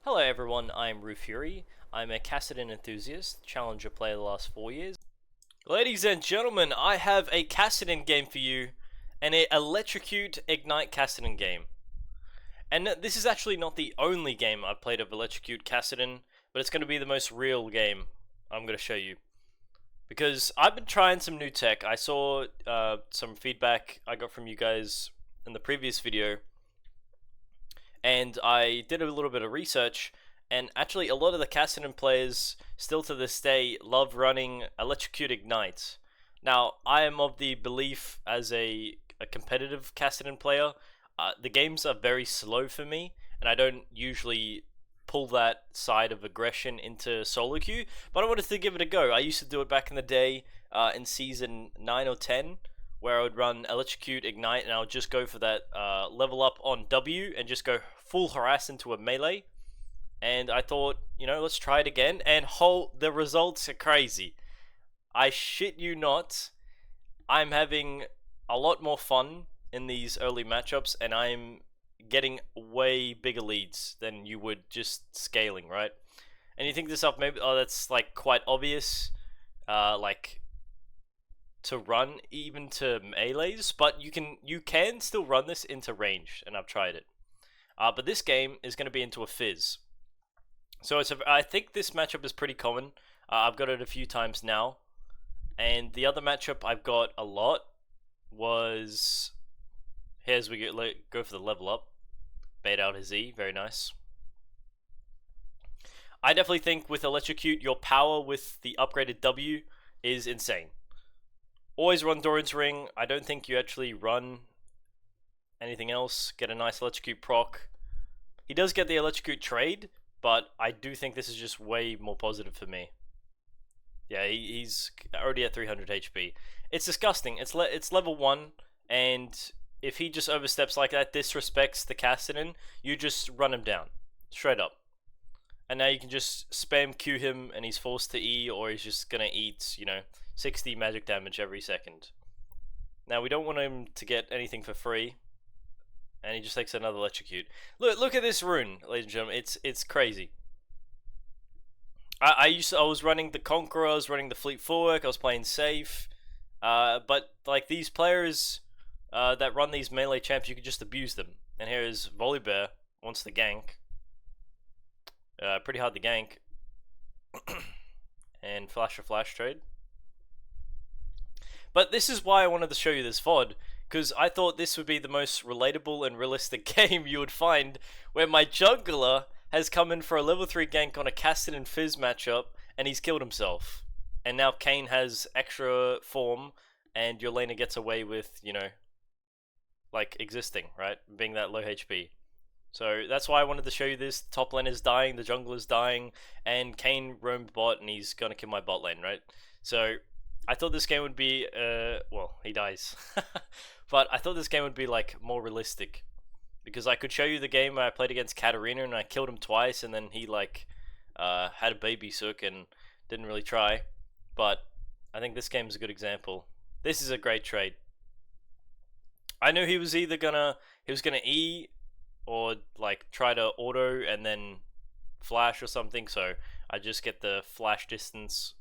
Hello everyone, I'm Roof Fury. I'm a Kassadin enthusiast, challenger player the last 4 years. Ladies and gentlemen, I have a Kassadin game for you, and a Electrocute Ignite Kassadin game. And this is actually not the only game I've played of Electrocute Kassadin, but it's going to be the most real game I'm going to show you. Because I've been trying some new tech. I saw some feedback I got from you guys in the previous video, and I did a little bit of research, and actually a lot of the Kassadin players still to this day love running Electrocute Ignite. Now, I am of the belief as a competitive Kassadin player, the games are very slow for me, and I don't usually pull that side of aggression into solo queue, but I wanted to give it a go. I used to do it back in the day in season 9 or 10, where I would run Electrocute Ignite, and I would just go for that level up on W and just go full harass into a melee. And I thought, you know, let's try it again, and the results are crazy. I shit you not, I'm having a lot more fun in these early matchups, and I'm getting way bigger leads than you would just scaling, right? And you think to yourself, maybe, oh, that's like quite obvious, like to run even to melees, but you can still run this into range, and I've tried it. But this game is going to be into a fizz. So I think this matchup is pretty common. I've got it a few times now, and the other matchup I've got a lot was, here's we go for the level up, bait out his E, very nice. I definitely think with Electrocute, your power with the upgraded W is insane. Always run Doran's Ring. I don't think you actually run anything else. Get a nice Electrocute proc. He does get the Electrocute trade, but I do think this is just way more positive for me. Yeah, he's already at 300 HP. It's disgusting. It's level 1, and if he just oversteps like that, disrespects the Kassadin, you just run him down. Straight up. And now you can just spam Q him, and he's forced to E, or he's just gonna eat, you know, 60 magic damage every second. Now we don't want him to get anything for free, and he just takes another Electrocute. Look at this rune, ladies and gentlemen. It's crazy. I was running the Conqueror, I was running the Fleet Footwork, I was playing safe, but like these players that run these melee champs, you can just abuse them. And here is Volibear wants the gank. Pretty hard to gank. And flash for flash trade. But this is why I wanted to show you this VOD, because I thought this would be the most relatable and realistic game you would find, where my jungler has come in for a level 3 gank on a Kassadin Fizz matchup, and he's killed himself. And now Kayn has extra form, and your laner gets away with, you know, like existing, right? Being that low HP. So that's why I wanted to show you this. Top lane is dying, the jungler is dying, and Kayn roamed bot, and he's gonna kill my bot lane, right? So I thought this game would be, well, he dies. But I thought this game would be like more realistic, because I could show you the game where I played against Katarina and I killed him twice, and then he like had a baby sook and didn't really try. But I think this game is a good example. This is a great trade. I knew he was either gonna E or like try to auto and then flash or something, so I just get the flash distance.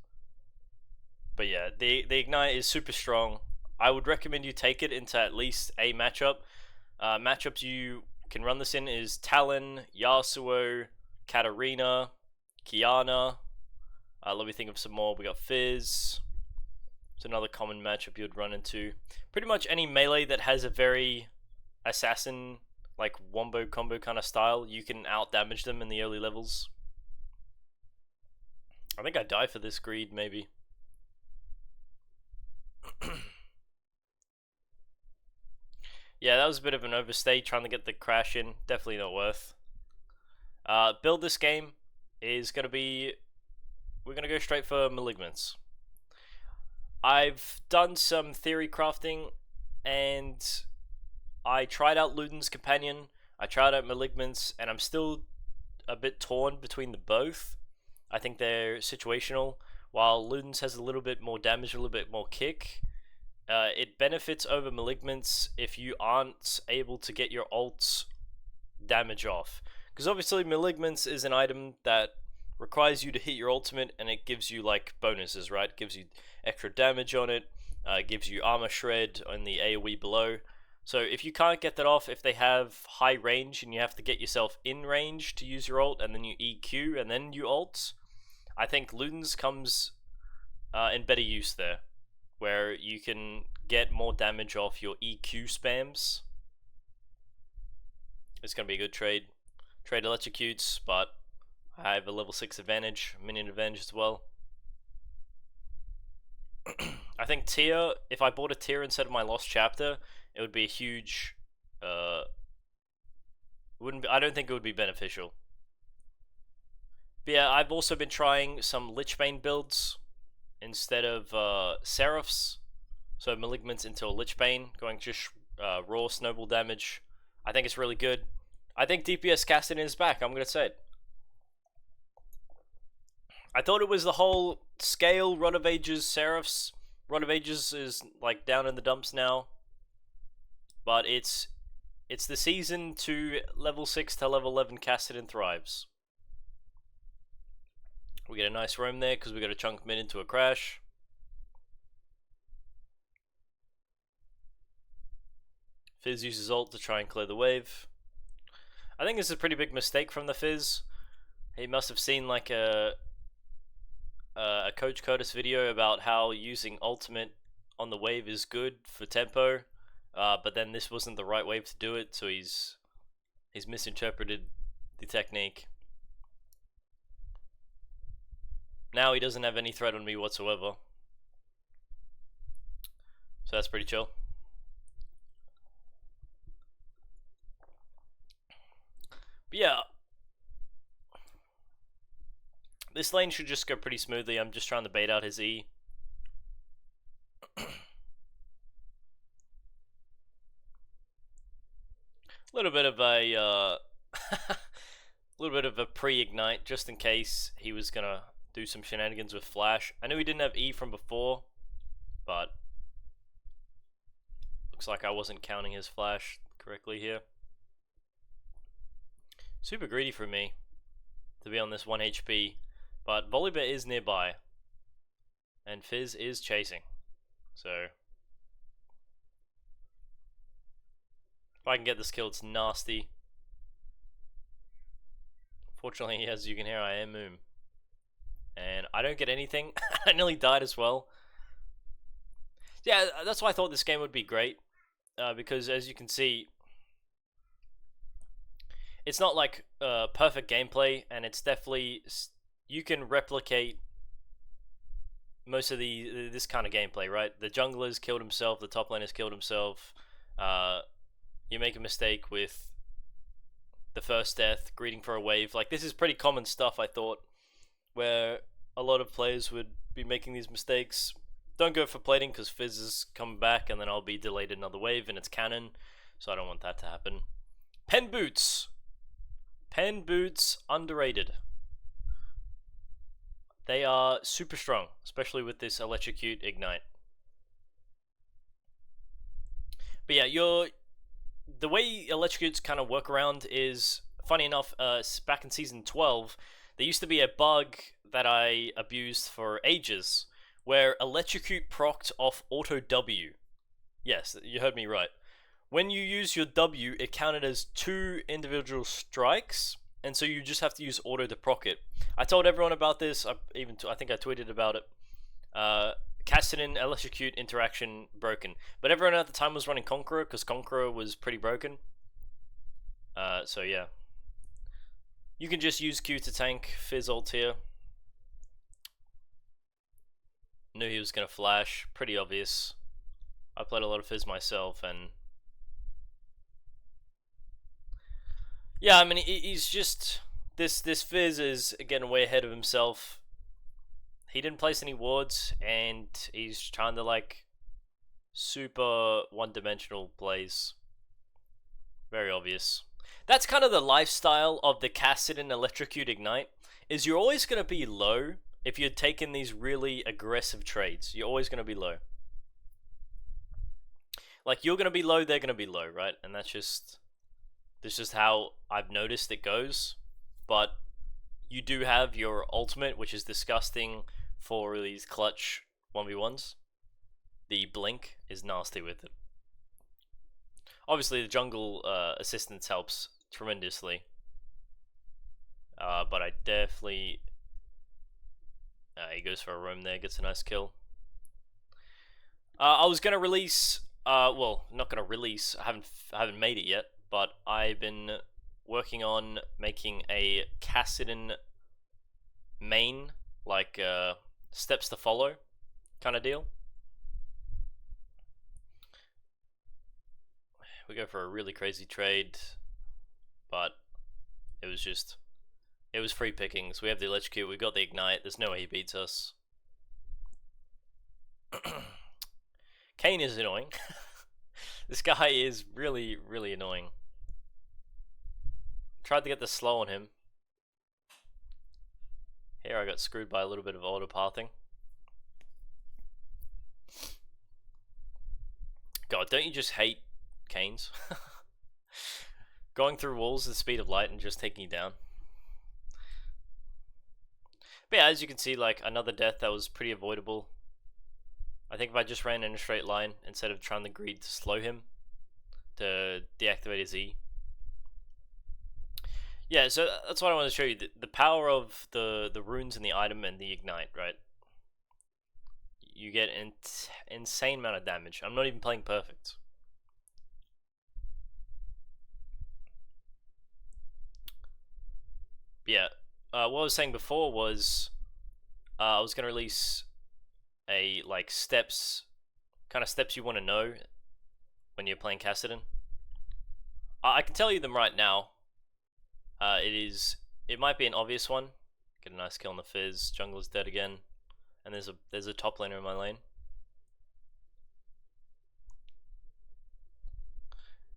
But yeah, the Ignite is super strong. I would recommend you take it into at least a matchup. Matchups you can run this in is Talon, Yasuo, Katarina, Kiana. Let me think of some more. We got Fizz. It's another common matchup you'd run into. Pretty much any melee that has a very assassin, like wombo combo kind of style, you can out damage them in the early levels. I think I die for this greed, maybe. Yeah, that was a bit of an overstay trying to get the crash in. Definitely not worth. Build this game is going to be, we're going to go straight for Malignants. I've done some theory crafting, and I tried out Luden's Companion, I tried out Malignants, and I'm still a bit torn between the both. I think they're situational. While Luden's has a little bit more damage, a little bit more kick, it benefits over Malignants if you aren't able to get your ults damage off. Because obviously Malignance is an item that requires you to hit your ultimate, and it gives you like bonuses, right? It gives you extra damage on it, gives you armor shred on the AoE below. So if you can't get that off, if they have high range and you have to get yourself in range to use your ult, and then you EQ and then you ult, I think Ludens comes in better use there, where you can get more damage off your EQ spams. It's going to be a good trade. Trade electrocutes, but I have a level 6 advantage, minion advantage as well. I think tier, if I bought a tier instead of my lost chapter, it would be a huge, I don't think it would be beneficial. But yeah, I've also been trying some Lichbane builds instead of Seraphs. So Malignance into a Lichbane, going just raw Snowball damage. I think it's really good. I think DPS Kassadin is back, I'm going to say it. I thought it was the whole scale, Rod of Ages, Seraphs. Rod of Ages is like down in the dumps now. But it's the season to level 6 to level 11 Kassadin thrives. We get a nice roam there because we got a chunk mid into a crash. Fizz uses ult to try and clear the wave. I think this is a pretty big mistake from the Fizz. He must have seen like a Coach Curtis video about how using ultimate on the wave is good for tempo, but then this wasn't the right wave to do it, so he's misinterpreted the technique. Now he doesn't have any threat on me whatsoever, so that's pretty chill. But yeah, this lane should just go pretty smoothly. I'm just trying to bait out his E. Little bit of a little bit of a pre-ignite just in case he was gonna do some shenanigans with flash. I knew he didn't have E from before, but looks like I wasn't counting his flash correctly here. Super greedy for me to be on this 1 HP, but Volibear is nearby, and Fizz is chasing, so if I can get this kill, it's nasty. Fortunately, as you can hear, I am Moom, and I don't get anything. I nearly died as well. Yeah, that's why I thought this game would be great, because as you can see, it's not like perfect gameplay, and it's definitely, you can replicate most of this kind of gameplay, right? The jungler's killed himself, the top laner's killed himself. You make a mistake with the first death, greeting for a wave. Like, this is pretty common stuff, I thought, where a lot of players would be making these mistakes. Don't go for plating because Fizz is coming back, and then I'll be delayed another wave, and it's canon, so I don't want that to happen. Pen boots. Pen boots, underrated. They are super strong, especially with this electrocute Ignite. But yeah, the way electrocutes kind of work around is, funny enough, back in season 12, there used to be a bug that I abused for ages, where electrocute procced off auto W. Yes, you heard me right. When you use your W, it counted as 2 individual strikes, and so you just have to use auto to proc it. I told everyone about this. I think I tweeted about it. Kassadin electrocute interaction broken, but everyone at the time was running Conqueror because Conqueror was pretty broken. So yeah, you can just use Q to tank Fizz ult here. Knew he was gonna flash. Pretty obvious. I played a lot of Fizz myself, and yeah, I mean, he's just, this Fizz is getting way ahead of himself. He didn't place any wards, and he's trying to like super one-dimensional plays. Very obvious. That's kind of the lifestyle of the Kassadin Electrocute Ignite, is you're always going to be low if you're taking these really aggressive trades. You're always going to be low. Like, you're going to be low, they're going to be low, right? And that's just This is how I've noticed it goes. But you do have your ultimate, which is disgusting for these clutch 1v1s. The blink is nasty with it. Obviously, the jungle assistance helps tremendously. But I definitely... he goes for a roam there, gets a nice kill. I was going to release... well, not going to release, I haven't made it yet, but I've been working on making a Kassadin main, like steps to follow kind of deal. We go for a really crazy trade, but it was free pickings. We have the electrocute, we got the ignite, there's no way he beats us. Kane is annoying. This guy is really, really annoying. Tried to get the slow on him. Here I got screwed by a little bit of auto pathing. God, don't you just hate Canes? Going through walls at the speed of light and just taking you down. But yeah, as you can see, like another death that was pretty avoidable. I think if I just ran in a straight line instead of trying to greed to slow him to deactivate his E. Yeah, so that's what I want to show you. The power of the runes and the item and the ignite, right? You get an insane amount of damage. I'm not even playing perfect. Yeah, what I was saying before was I was going to release a like steps you want to know when you're playing Kassadin. I can tell you them right now. It might be an obvious one. Get a nice kill on the Fizz. Jungle's dead again, and there's a top laner in my lane.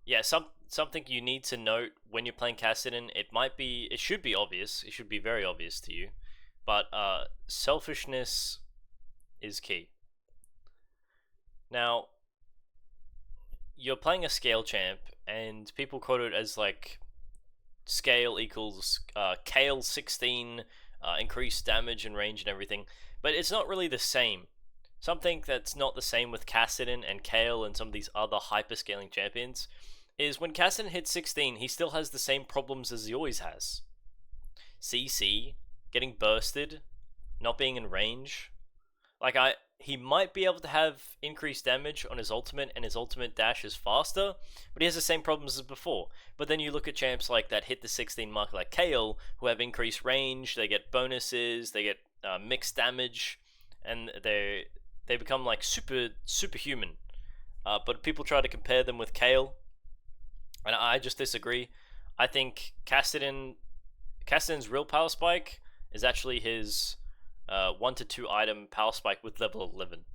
Yeah, something you need to note when you're playing Kassadin. It should be obvious. It should be very obvious to you, but selfishness is key. Now, you're playing a scale champ, and people quote it as like scale equals Kale 16, increased damage and range and everything, but it's not really the same. Something that's not the same with Kassadin and Kale and some of these other hyper-scaling champions is when Kassadin hits 16, he still has the same problems as he always has. CC, getting bursted, not being in range. Like, he might be able to have increased damage on his ultimate, and his ultimate dash is faster, but he has the same problems as before. But then you look at champs like that hit the 16 mark, like Kale, who have increased range, they get bonuses, they get mixed damage, and they become like superhuman. But people try to compare them with Kale, and I just disagree. I think Kassadin's real power spike is actually his 1 to 2 item power spike with level 11.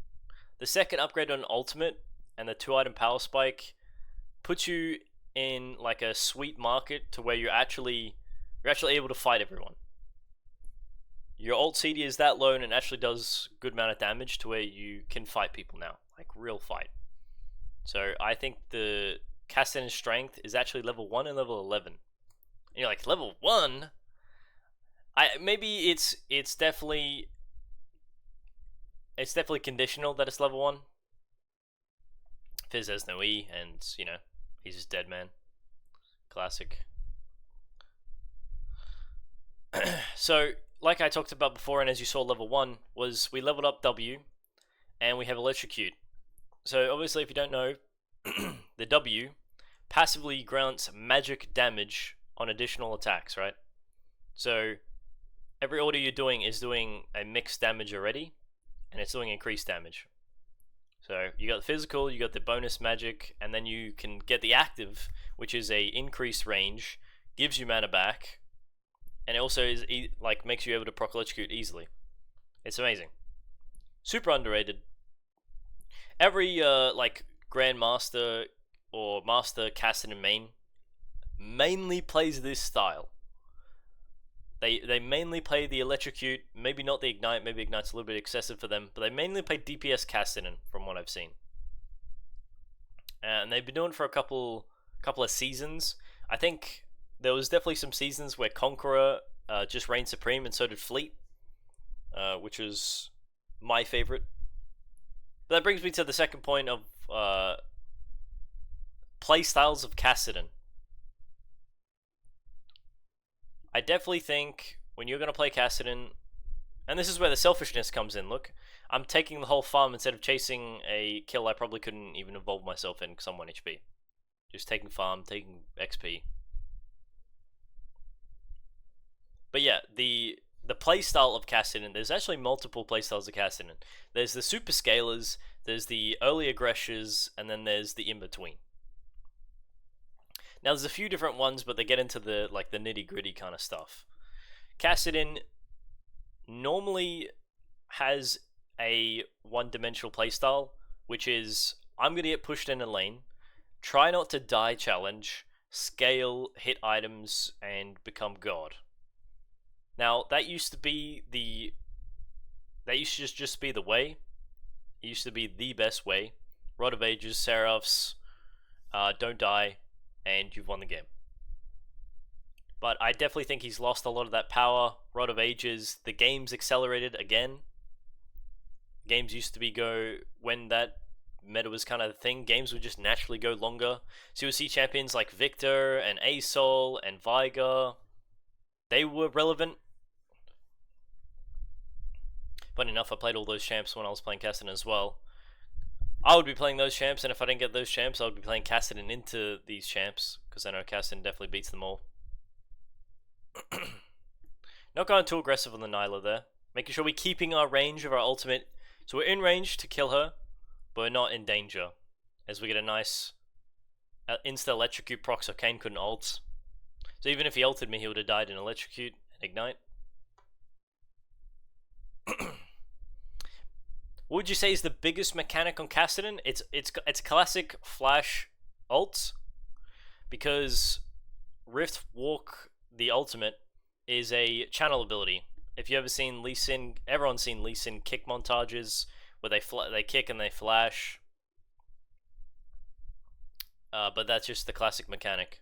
The second upgrade on ultimate and the 2 item power spike puts you in like a sweet market to where you're actually able to fight everyone. Your ult CD is that low and it actually does good amount of damage to where you can fight people now, like real fight. So I think the Kassadin's strength is actually level 1 and level 11. And you're like, level 1? Maybe it's definitely conditional that it's level 1. Fizz has no E, and you know, he's just dead man. Classic. So, like I talked about before, and as you saw, level 1 was we leveled up W, and we have electrocute. So obviously, if you don't know, the W passively grants magic damage on additional attacks, right? So every order you're doing is doing a mixed damage already, and it's doing increased damage. So you got the physical, you got the bonus magic, and then you can get the active, which is a increased range, gives you mana back, and it also is like makes you able to proc electrocute easily. It's amazing. Super underrated. Every like Grandmaster or Master Kassadin main mainly plays this style. They mainly play the electrocute, maybe not the ignite, maybe ignite's a little bit excessive for them, but they mainly play DPS Kassadin from what I've seen. And they've been doing it for a couple of seasons. I think there was definitely some seasons where Conqueror just reigned supreme, and so did Fleet, which was my favorite. But that brings me to the second point of playstyles of Kassadin. I definitely think when you're going to play Kassadin, and this is where the selfishness comes in, look, I'm taking the whole farm instead of chasing a kill I probably couldn't even involve myself in because I'm 1 HP. Just taking farm, taking XP. But yeah, the playstyle of Kassadin, there's actually multiple playstyles of Kassadin. There's the super scalers, there's the early aggressors, and then there's the in-between. Now there's a few different ones, but they get into the the nitty-gritty kind of stuff. Kassadin normally has a one-dimensional playstyle, which is I'm gonna get pushed in a lane, try not to die challenge, scale, hit items, and become god. Now that used to be just be the way. It used to be the best way. Rod of Ages, Seraphs, don't die, and you've won the game. But I definitely think he's lost a lot of that power. Rod of Ages, the game's accelerated again. Games used to be when that meta was kind of a thing, games would just naturally go longer. So you would see champions like Victor and Asol and Viger. They were relevant. But enough, I played all those champs when I was playing Kassadin as well. I would be playing those champs, and if I didn't get those champs, I would be playing Kassadin into these champs, because I know Kassadin definitely beats them all. Not going too aggressive on the Nyla there. Making sure we're keeping our range of our ultimate. So we're in range to kill her, but we're not in danger. As we get a nice insta-electrocute proc, so Kane couldn't ult. So even if he ulted me, he would have died in electrocute and ignite. What would you say is the biggest mechanic on Kassadin? It's classic flash ults, because Rift Walk, the ultimate, is a channel ability. If you ever seen Lee Sin, everyone's seen Lee Sin kick montages where they kick and they flash. But that's just the classic mechanic.